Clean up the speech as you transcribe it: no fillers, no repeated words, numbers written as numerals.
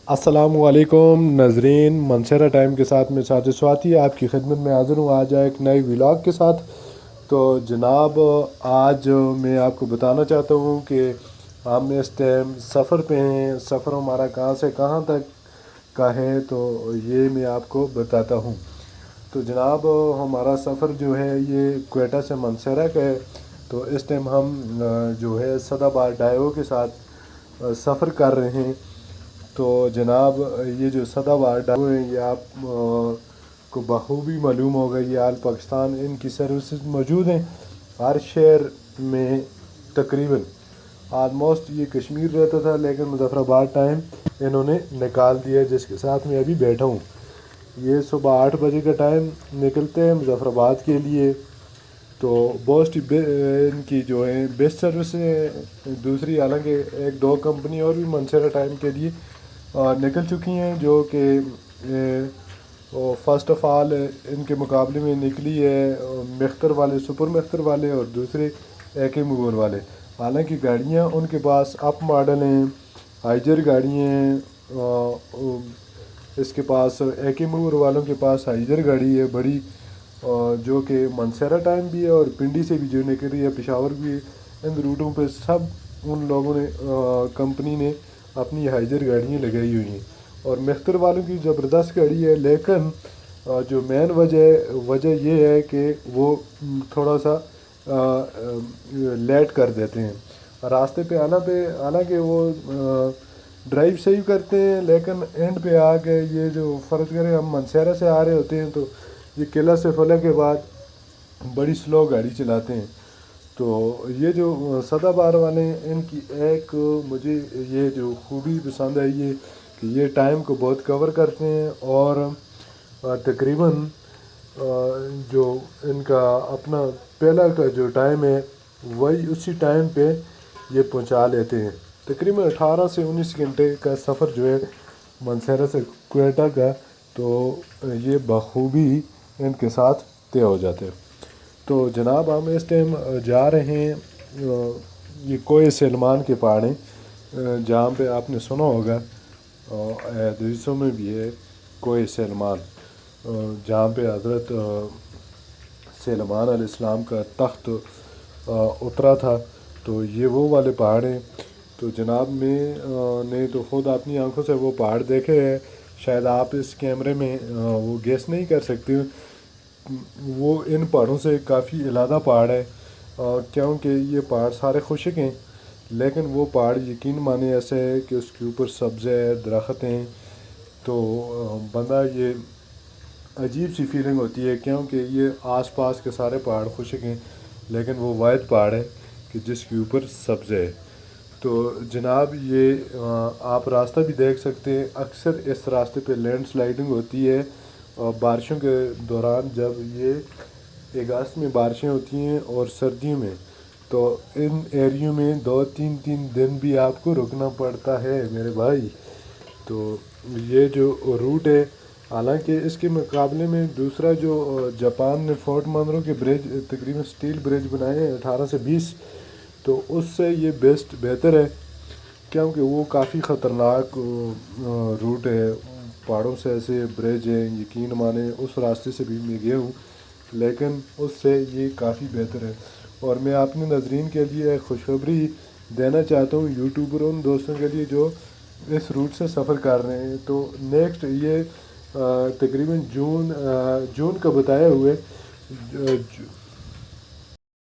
अस्सलामुअलैकुम नाज़रीन, मनसेरा टाइम के साथ मैं साजिद स्वाति आप की खिदमत में हाज़िर हूँ आज एक नए व्लॉग के साथ। तो जनाब, आज मैं आपको बताना चाहता हूँ कि हम इस टाइम सफ़र पे हैं। सफ़र हमारा कहाँ से कहाँ तक का है, तो ये मैं आपको बताता हूँ। तो जनाब, हमारा सफ़र जो है ये क्वेटा से मनसेरा का है। तो इस टाइम हम जो है सदाबहार डाइवो के साथ सफ़र कर रहे हैं। तो जनाब, ये जो सदाबहार डाइवो है ये आप को बखूबी मालूम होगा, ये आल पाकिस्तान इनकी सर्विसेज मौजूद हैं हर शहर में तकरीबन। आलमोस्ट ये कश्मीर रहता था लेकिन मुजफ्फराबाद टाइम इन्होंने निकाल दिया, जिसके साथ मैं अभी बैठा हूँ। ये सुबह 8 बजे का टाइम निकलते हैं मुजफ्फराबाद के लिए। तो बहुत इनकी जो है बेस्ट सर्विस है। दूसरी हालांकि एक दो कंपनी और भी मनसेरा टाइम के लिए निकल चुकी हैं, जो कि फ़र्स्ट ऑफ़ ऑल इनके मुकाबले में निकली है मेख्तर वाले, सुपर मेख्तर वाले और दूसरे AK मूवर वाले। हालांकि गाड़ियां उनके पास अप मॉडल हैं, हाइजर गाड़ियाँ हैं। इसके पास AK मूवर वालों के पास हाइजर गाड़ी है बड़ी, जो कि मनसेरा टाइम भी है और पिंडी से भी जो निकल रही है, पेशावर भी। इन रूटों पे सब उन लोगों ने कंपनी ने अपनी हाइजर गाड़ियाँ लगाई हुई हैं और मेख्तर वालों की ज़बरदस्त गाड़ी है। लेकिन जो मेन वजह ये है कि वो थोड़ा सा लेट कर देते हैं रास्ते पे आना पे। हालांकि वो ड्राइव सही करते हैं लेकिन एंड पे आके ये जो फ़र्ज़ करें हम मनसेरा से आ रहे होते हैं तो ये किला से फला के बाद बड़ी स्लो गाड़ी चलाते हैं। तो ये जो सदाबहार वाले हैं इनकी एक मुझे ये जो खूबी पसंद है ये कि ये टाइम को बहुत कवर करते हैं और तकरीबन जो इनका अपना पहला का जो टाइम है वही उसी टाइम पे ये पहुंचा लेते हैं। तकरीबन 18 से 19 घंटे का सफ़र जो है मनसेरा से क्वेटा का, तो ये बखूबी इनके साथ तय हो जाते हैं। तो जनाब, हम इस टाइम जा रहे हैं ये कोई सलमान के पहाड़ हैं, जहाँ पे आपने सुना होगा हदीसों में भी है कोई सलमान, जहाँ पे हज़रत सलमान अलैहिस्सलाम का तख्त उतरा था। तो ये वो वाले पहाड़ हैं। तो जनाब, मैं ने तो ख़ुद अपनी आंखों से वो पहाड़ देखे हैं। शायद आप इस कैमरे में वो गेस नहीं कर सकते। वो इन पहाड़ों से काफ़ी अलहदा पहाड़ है, क्योंकि ये पहाड़ सारे खुशक हैं लेकिन वो पहाड़ यकीन माने ऐसे है कि उसके ऊपर सब्ज़ है, दरख्त हैं। तो बंदा ये अजीब सी फीलिंग होती है, क्योंकि ये आसपास के सारे पहाड़ खुशक हैं लेकिन वो वाहिद पहाड़ है कि जिसके ऊपर सब्ज़ है। तो जनाब, ये आप रास्ता भी देख सकते हैं। अक्सर इस रास्ते पे लैंड स्लाइडिंग होती है और बारिशों के दौरान, जब ये अगस्त में बारिशें होती हैं और सर्दियों में, तो इन एरियो में 2-3 दिन भी आपको रुकना पड़ता है मेरे भाई। तो ये जो रूट है, हालांकि इसके मुकाबले में दूसरा जो जापान ने फोर्ट मानरो के ब्रिज, तकरीबन स्टील ब्रिज बनाए हैं 18 से 20, तो उससे ये बेस्ट बेहतर है, क्योंकि वो काफ़ी ख़तरनाक रूट है। पहाड़ों से ऐसे ब्रिज हैं, यकीन माने उस रास्ते से भी मैं गया हूँ लेकिन उससे ये काफ़ी बेहतर है। और मैं अपने नाज़रीन के लिए एक खुशखबरी देना चाहता हूँ, यूट्यूबर उन दोस्तों के लिए जो इस रूट से सफ़र कर रहे हैं। तो नेक्स्ट ये तकरीबन जून का बताए हुए